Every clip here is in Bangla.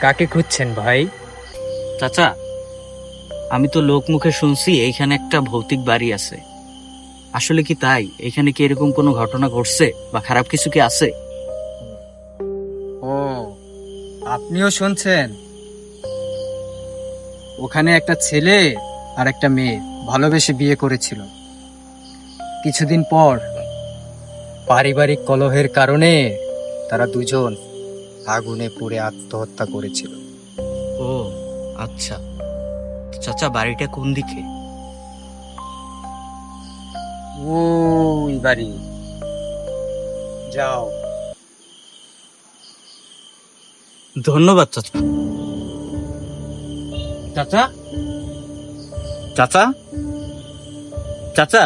কাকে খুঁজছেন ভাই? চাচা, আমি তো লোক মুখে শুনছি এইখানে একটা ভৌতিক বাড়ি আছে। আসলে কি তাই? এখানে কি এরকম কোনো ঘটনা ঘটছে বা খারাপ কিছু কি আছে? ও, আপনিও শুনছেন? ওখানে একটা ছেলে আর একটা মেয়ে ভালোবেসে বিয়ে করেছিল। কিছুদিন পর পারিবারিক কলহের কারণে তারা দুজন আগুনে পুড়ে আত্মহত্যা করেছিল। ও আচ্ছা, চাচা বাড়িটা কোন দিকে? ওই বাড়ি, যাও। ধন্যবাদ চাচা। চাচা, চাচা, চাচা,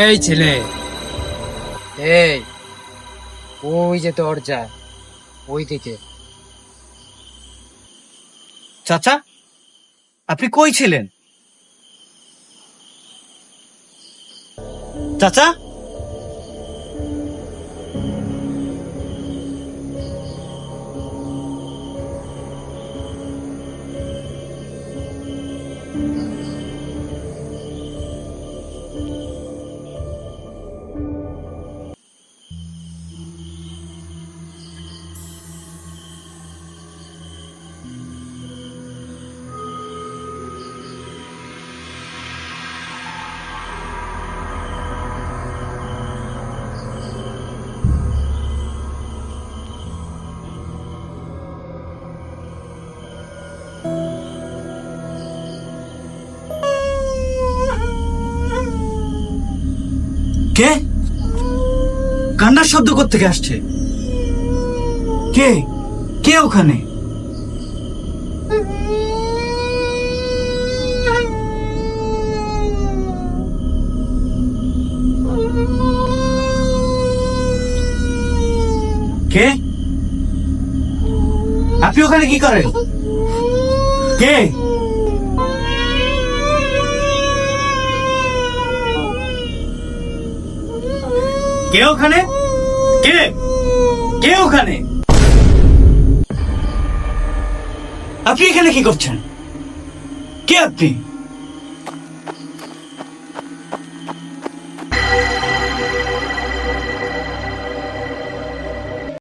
এই ছেলে, এই, ওই যে দরজা, ওই দিকে। চাচা, আপনি কই ছিলেন? চাচা, কে? কান্নার শব্দ কোত্থেকে আসছে? কে? কে ওখানে? কে? আপনি ওখানে কি করেন? কে? কে ওখানে? কে? কে ওখানে? আপনি এখানে কি করছেন? কে আপনি?